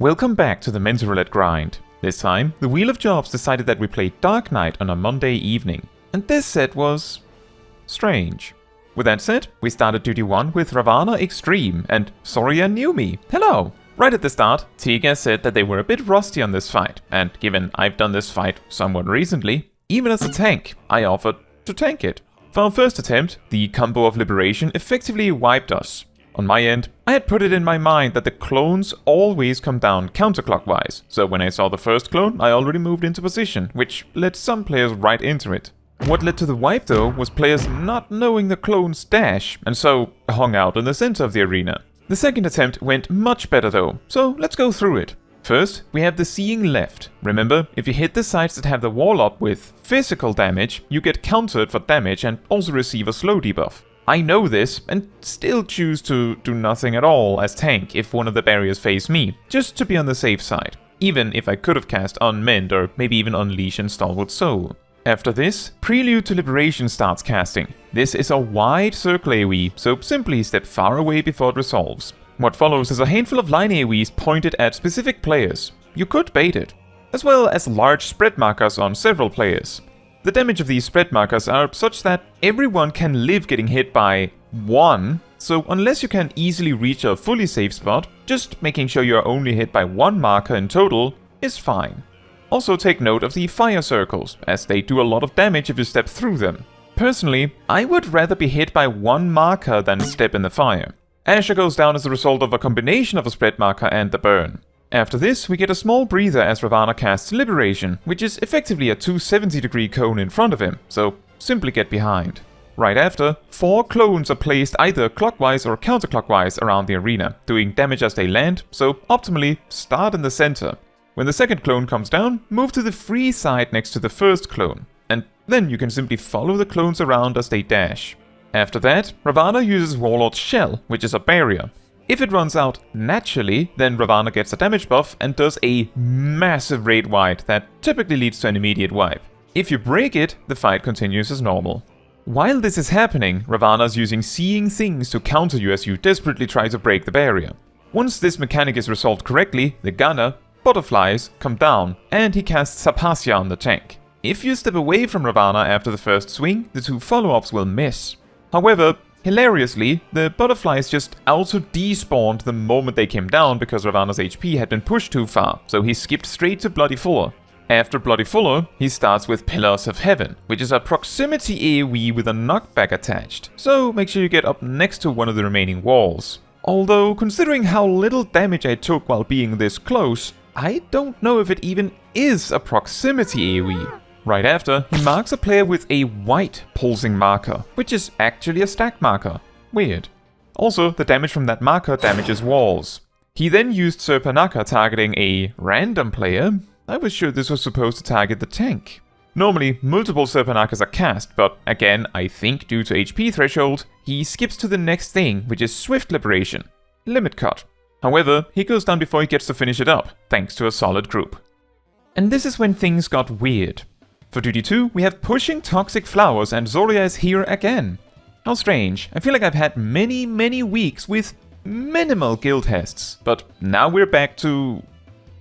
Welcome back to the Mentor Roulette grind. This time, the Wheel of Jobs decided that we played Dark Knight on a Monday evening, and this set was strange. With that said, we started Duty 1 with Ravana Extreme, and Soria knew me. Hello! Right at the start, Tiga said that they were a bit rusty on this fight, and given I've done this fight somewhat recently, even as a tank, I offered to tank it. For our first attempt, the combo of Liberation effectively wiped us. On my end, I had put it in my mind that the clones always come down counterclockwise, so when I saw the first clone, I already moved into position, which led some players right into it. What led to the wipe though was players not knowing the clone's dash, and so hung out in the center of the arena. The second attempt went much better though, so let's go through it. First, we have the Seeing Left. Remember, if you hit the sides that have the wall up with physical damage, you get countered for damage and also receive a slow debuff. I know this, and still choose to do nothing at all as tank if one of the barriers face me, just to be on the safe side, even if I could have cast Unmend or maybe even Unleash and Stalwart Soul. After this, Prelude to Liberation starts casting. This is a wide circle AoE, so simply step far away before it resolves. What follows is a handful of line AoEs pointed at specific players. You could bait it, as well as large spread markers on several players. The damage of these spread markers are such that everyone can live getting hit by one, so unless you can easily reach a fully safe spot, just making sure you are only hit by one marker in total is fine. Also take note of the fire circles, as they do a lot of damage if you step through them. Personally, I would rather be hit by one marker than step in the fire. Asher goes down as a result of a combination of a spread marker and the burn. After this, we get a small breather as Ravana casts Liberation, which is effectively a 270-degree cone in front of him, so simply get behind. Right after, 4 clones are placed either clockwise or counterclockwise around the arena, doing damage as they land, so optimally start in the center. When the second clone comes down, move to the free side next to the first clone, and then you can simply follow the clones around as they dash. After that, Ravana uses Warlord's Shell, which is a barrier. If it runs out naturally, then Ravana gets a damage buff and does a massive raid wide that typically leads to an immediate wipe. If you break it, the fight continues as normal. While this is happening, Ravana is using Seeing Things to counter you as you desperately try to break the barrier. Once this mechanic is resolved correctly, the gunner, Butterflies, come down, and he casts Sastasha on the tank. If you step away from Ravana after the first swing, the 2 follow-ups will miss. However, hilariously, the Butterflies just auto-despawned the moment they came down because Ravana's HP had been pushed too far, so he skipped straight to Bloody Fuller. After Bloody Fuller, he starts with Pillars of Heaven, which is a proximity AoE with a knockback attached, so make sure you get up next to one of the remaining walls. Although, considering how little damage I took while being this close, I don't know if it even is a proximity AoE. Right after, he marks a player with a white pulsing marker, which is actually a stack marker. Weird. Also, the damage from that marker damages walls. He then used Serpanaka targeting a random player. I was sure this was supposed to target the tank. Normally, multiple Serpanakas are cast, but again, I think due to HP threshold, he skips to the next thing, which is Swift Liberation. Limit Cut. However, he goes down before he gets to finish it up, thanks to a solid group. And this is when things got weird. For Duty 2, we have Pushing Toxic Flowers and Zoria is here again. How strange, I feel like I've had many weeks with minimal guild hests, but now we're back to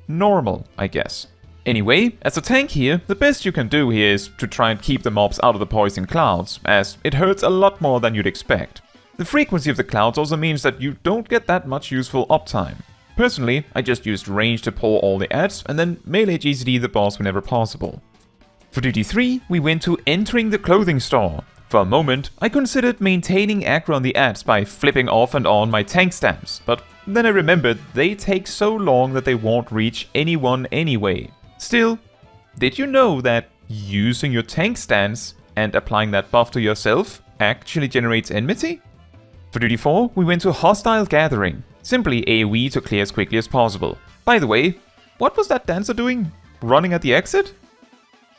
normal, I guess. Anyway, as a tank here, the best you can do here is to try and keep the mobs out of the poison clouds, as it hurts a lot more than you'd expect. The frequency of the clouds also means that you don't get that much useful uptime. Personally, I just used range to pull all the adds and then melee GCD the boss whenever possible. For Duty 3, we went to Entering the Clothing Store. For a moment, I considered maintaining aggro on the adds by flipping off and on my tank stance, but then I remembered they take so long that they won't reach anyone anyway. Still, did you know that using your tank stance and applying that buff to yourself actually generates enmity? For Duty 4, we went to Hostile Gathering. Simply AoE to clear as quickly as possible. By the way, what was that dancer doing? Running at the exit?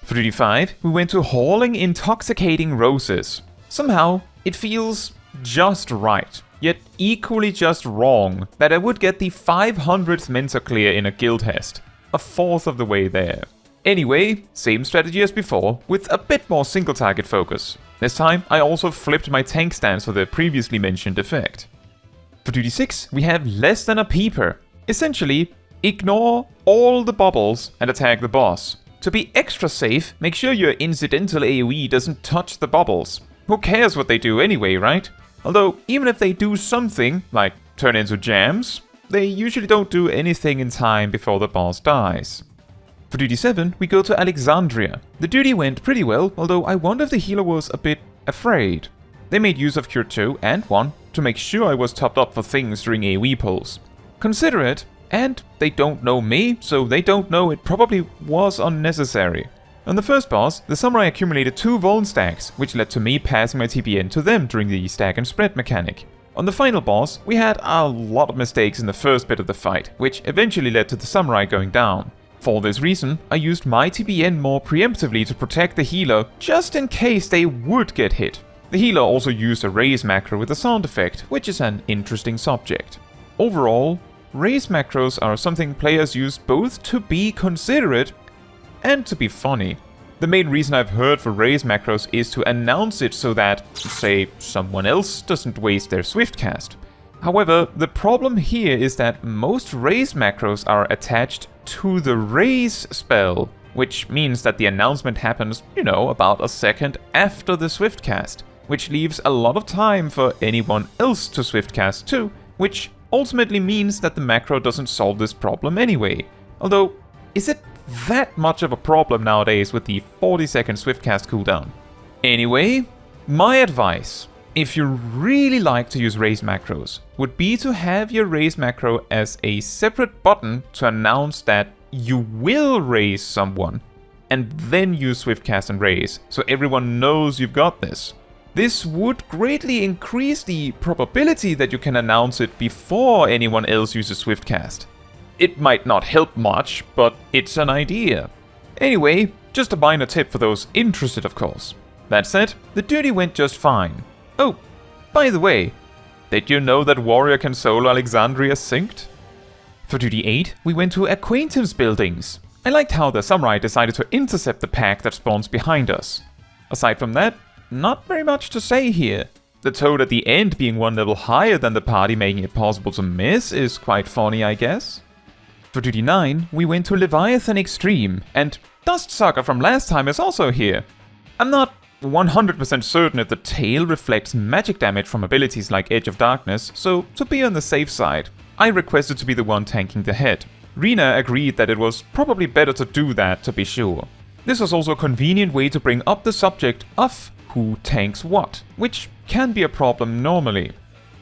For Duty 5, we went to Hauling Intoxicating Roses. Somehow, it feels just right, yet equally just wrong, that I would get the 500th Mentor clear in a guild hest. A fourth of the way there. Anyway, same strategy as before, with a bit more single target focus. This time, I also flipped my tank stance for the previously mentioned effect. For Duty 6, we have Less Than a Peeper. Essentially, Ignore all the bubbles and attack the boss. To be extra safe, make sure your incidental AoE doesn't touch the bubbles. Who cares what they do anyway, right? Although, even if they do something, like turn into jams, they usually don't do anything in time before the boss dies. For duty 7, we go to Alexandria. The duty went pretty well, although I wonder if the healer was a bit afraid. They made use of Cure 2 and 1 to make sure I was topped up for things during AoE pulls. Considerate, and they don't know me, so they don't know it probably was unnecessary. On the first boss, the samurai accumulated 2 Vuln stacks, which led to me passing my TPN to them during the stack and spread mechanic. On the final boss, we had a lot of mistakes in the first bit of the fight, which eventually led to the samurai going down. For this reason, I used my TPN more preemptively to protect the healer, just in case they would get hit. The healer also used a raise macro with a sound effect, which is an interesting subject. Overall, raise macros are something players use both to be considerate and to be funny. The main reason I've heard for raise macros is to announce it so that, say, someone else doesn't waste their swift cast. However, the problem here is that most raise macros are attached to the raise spell, which means that the announcement happens, about a second after the swift cast, which leaves a lot of time for anyone else to swift cast too, which ultimately means that the macro doesn't solve this problem anyway. Although, is it that much of a problem nowadays with the 40-second swift cast cooldown? Anyway, my advice, if you really like to use raise macros, would be to have your raise macro as a separate button to announce that you will raise someone, and then use swift cast and raise, so everyone knows you've got this. This would greatly increase the probability that you can announce it before anyone else uses swift cast. It might not help much, but it's an idea. Anyway, just a minor tip for those interested, of course. That said, the duty went just fine. Oh, by the way, did you know that Warrior can solo Alexandria synced? For duty 8, we went to Acquaintance Buildings. I liked how the samurai decided to intercept the pack that spawns behind us. Aside from that, not very much to say here. The toad at the end being one level higher than the party, making it possible to miss, is quite funny, I guess. For duty 9, we went to Leviathan Extreme, and Dustsucker from last time is also here. I'm not 100% certain if the tail reflects magic damage from abilities like Edge of Darkness, so to be on the safe side, I requested to be the one tanking the head. Rena agreed that it was probably better to do that to be sure. This was also a convenient way to bring up the subject of who tanks what, which can be a problem normally.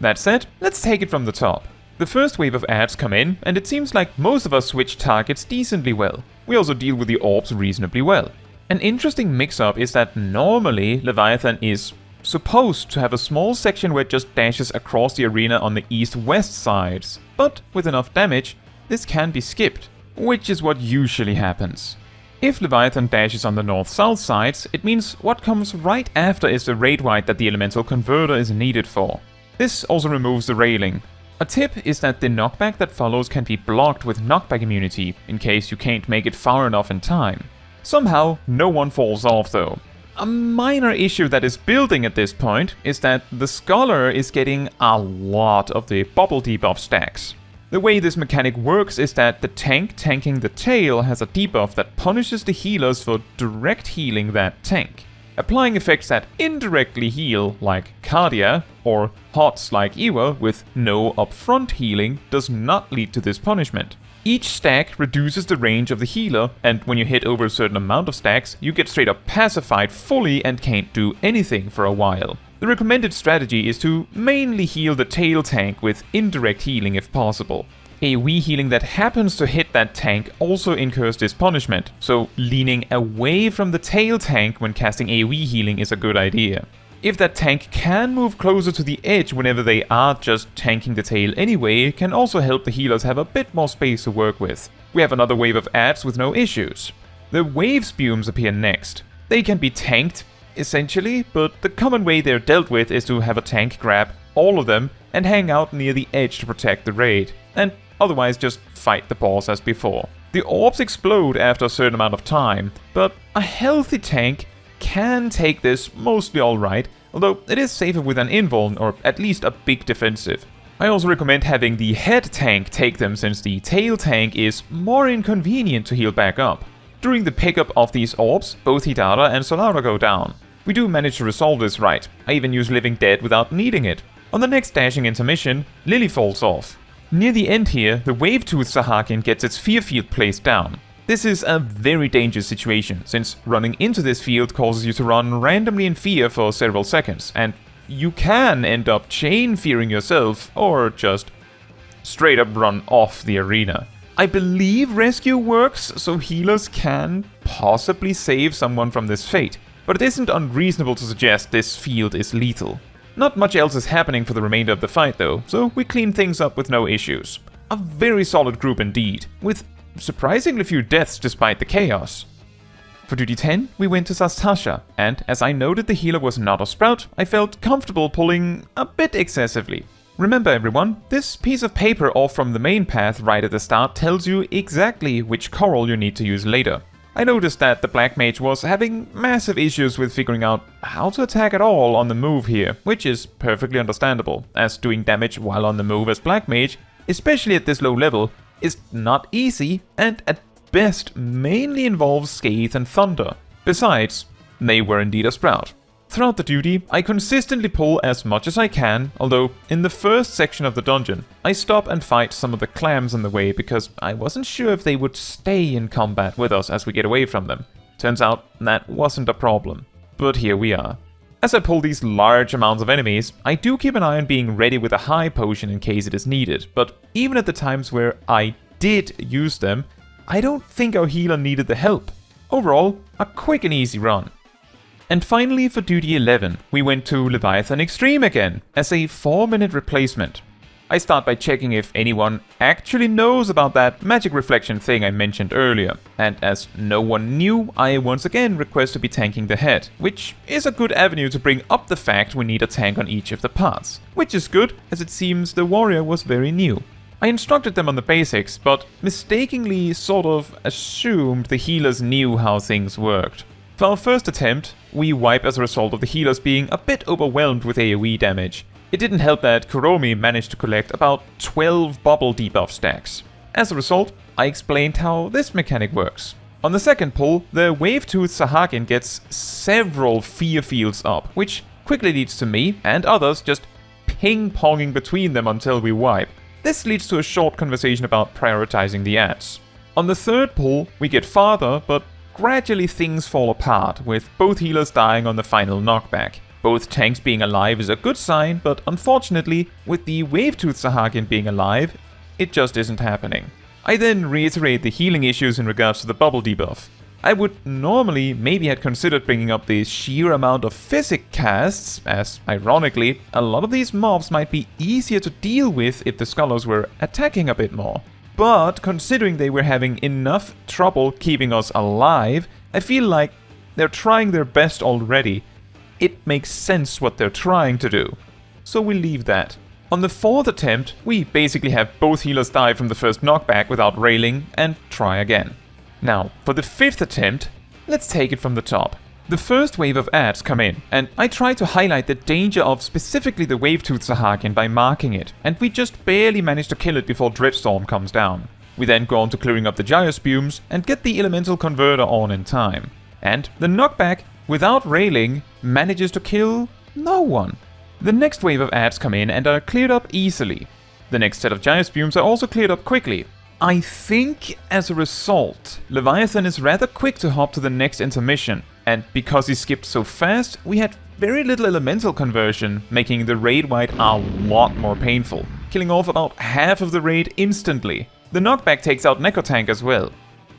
That said, let's take it from the top. The first wave of ads come in, and it seems like most of us switch targets decently well. We also deal with the orbs reasonably well. An interesting mix-up is that normally Leviathan is supposed to have a small section where it just dashes across the arena on the east-west sides, but with enough damage, this can be skipped, which is what usually happens. If Leviathan dashes on the north-south sides, it means what comes right after is the raid wight that the elemental converter is needed for. This also removes the railing. A tip is that the knockback that follows can be blocked with knockback immunity, in case you can't make it far enough in time. Somehow, no one falls off though. A minor issue that is building at this point is that the Scholar is getting a lot of the bubble debuff stacks. The way this mechanic works is that the tank tanking the tail has a debuff that punishes the healers for direct healing that tank. Applying effects that indirectly heal, like Cardia, or HOTS like Ewa with no upfront healing, does not lead to this punishment. Each stack reduces the range of the healer, and when you hit over a certain amount of stacks, you get straight up pacified fully and can't do anything for a while. The recommended strategy is to mainly heal the tail tank with indirect healing if possible. AoE healing that happens to hit that tank also incurs this punishment, so leaning away from the tail tank when casting AoE healing is a good idea. If that tank can move closer to the edge whenever they are just tanking the tail anyway, it can also help the healers have a bit more space to work with. We have another wave of ads with no issues. The wave spumes appear next. They can be tanked, essentially, but the common way they're dealt with is to have a tank grab all of them and hang out near the edge to protect the raid, and otherwise just fight the boss as before. The orbs explode after a certain amount of time, but a healthy tank can take this mostly alright, although it is safer with an invuln or at least a big defensive. I also recommend having the head tank take them, since the tail tank is more inconvenient to heal back up. During the pickup of these orbs, both Hidara and Solara go down. We do manage to resolve this right. I even use Living Dead without needing it. On the next dashing intermission, Lily falls off. Near the end here, the Wave-Tooth Sahagin gets its fear field placed down. This is a very dangerous situation, since running into this field causes you to run randomly in fear for several seconds, and you can end up chain fearing yourself, or just straight up run off the arena. I believe rescue works, so healers can possibly save someone from this fate, but it isn't unreasonable to suggest this field is lethal. Not much else is happening for the remainder of the fight though, so we clean things up with no issues. A very solid group indeed, with surprisingly few deaths despite the chaos. For duty 10, we went to Sastasha, and as I noted the healer was not a sprout, I felt comfortable pulling a bit excessively. Remember everyone, this piece of paper off from the main path right at the start tells you exactly which coral you need to use later. I noticed that the Black Mage was having massive issues with figuring out how to attack at all on the move here, which is perfectly understandable, as doing damage while on the move as Black Mage, especially at this low level, is not easy and at best mainly involves Scathe and Thunder. Besides, they were indeed a sprout. Throughout the duty, I consistently pull as much as I can, although in the first section of the dungeon, I stop and fight some of the clams in the way because I wasn't sure if they would stay in combat with us as we get away from them. Turns out that wasn't a problem. But here we are. As I pull these large amounts of enemies, I do keep an eye on being ready with a high potion in case it is needed, but even at the times where I did use them, I don't think our healer needed the help. Overall, a quick and easy run. And finally, for duty 11, we went to Leviathan Extreme again, as a 4-minute replacement. I start by checking if anyone actually knows about that magic reflection thing I mentioned earlier, and as no one knew, I once again request to be tanking the head, which is a good avenue to bring up the fact we need a tank on each of the parts, which is good, as it seems the warrior was very new. I instructed them on the basics, but mistakenly sort of assumed the healers knew how things worked. For our first attempt, we wipe as a result of the healers being a bit overwhelmed with AoE damage. It didn't help that Kuromi managed to collect about 12 bubble debuff stacks. As a result, I explained how this mechanic works. On the second pull, the Wave-Tooth Sahagin gets several fear fields up, which quickly leads to me and others just ping-ponging between them until we wipe. This leads to a short conversation about prioritizing the ads. On the third pull, we get farther, but gradually things fall apart, with both healers dying on the final knockback. Both tanks being alive is a good sign, but unfortunately, with the Wave-Tooth Sahagin being alive, it just isn't happening. I then reiterate the healing issues in regards to the bubble debuff. I would normally maybe had considered bringing up the sheer amount of physic casts, as ironically, a lot of these mobs might be easier to deal with if the scholars were attacking a bit more. But considering they were having enough trouble keeping us alive, I feel like they're trying their best already. It makes sense what they're trying to do. So we'll leave that. On the fourth attempt, we basically have both healers die from the first knockback without railing and try again. Now, for the fifth attempt, let's take it from the top. The first wave of ads come in, and I try to highlight the danger of specifically the Wave-Tooth Sahagin by marking it, and we just barely manage to kill it before Dreadstorm comes down. We then go on to clearing up the Gyospumes and get the Elemental Converter on in time. And the knockback, without railing, manages to kill no one. The next wave of ads come in and are cleared up easily. The next set of Gyospumes are also cleared up quickly. I think, as a result, Leviathan is rather quick to hop to the next intermission, and because he skipped so fast, we had very little elemental conversion, making the raid wipe a lot more painful, killing off about half of the raid instantly. The knockback takes out Nekotank as well.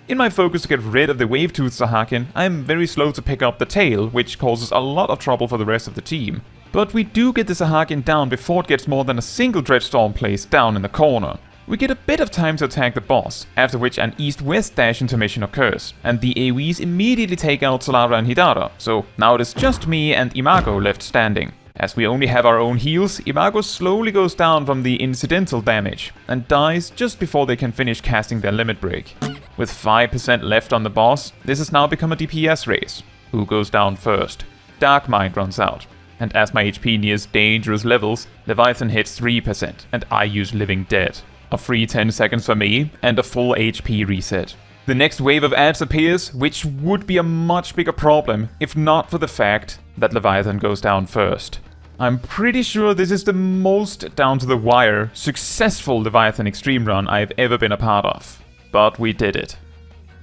In my focus to get rid of the Wave-Tooth Sahagin, I'm very slow to pick up the tail, which causes a lot of trouble for the rest of the team. But we do get the Sahagin down before it gets more than a single Dreadstorm placed down in the corner. We get a bit of time to attack the boss, after which an east-west dash intermission occurs, and the AoEs immediately take out Solara and Hidara, so now it is just me and Imago left standing. As we only have our own heals, Imago slowly goes down from the incidental damage, and dies just before they can finish casting their limit break. With 5% left on the boss, this has now become a DPS race. Who goes down first? Dark Mind runs out. and as my HP nears dangerous levels, Leviathan hits 3%, and I use Living Dead. A free 10 seconds for me, and a full HP reset. The next wave of ads appears, which would be a much bigger problem, if not for the fact that Leviathan goes down first. I'm pretty sure this is the most down-to-the-wire, successful Leviathan Extreme run I've ever been a part of. But we did it.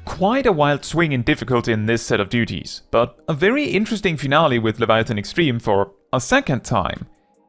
Quite a wild swing in difficulty in this set of duties, but a very interesting finale with Leviathan Extreme for a second time.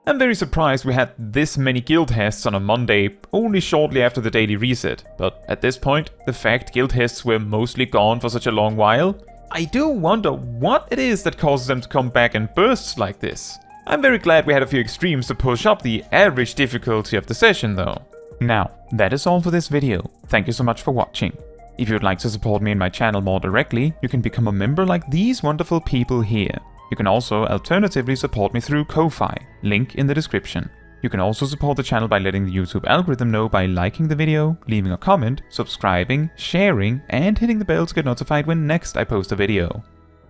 I'm very surprised we had this many guild hests on a Monday, only shortly after the daily reset, but at this point, the fact guild hests were mostly gone for such a long while, I do wonder what it is that causes them to come back in bursts like this. I'm very glad we had a few extremes to push up the average difficulty of the session though. Now, that is all for this video. Thank you so much for watching. If you would like to support me and my channel more directly, you can become a member like these wonderful people here. You can also alternatively support me through Ko-Fi, link in the description. You can also support the channel by letting the YouTube algorithm know by liking the video, leaving a comment, subscribing, sharing, and hitting the bell to get notified when next I post a video.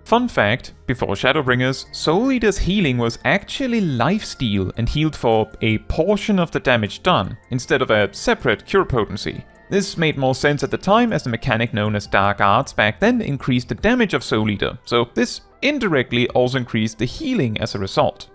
Fun fact, before Shadowbringers, Soul Eater's healing was actually lifesteal and healed for a portion of the damage done, instead of a separate cure potency. This made more sense at the time as the mechanic known as Dark Arts back then increased the damage of Soul Eater, so this indirectly also increased the healing as a result.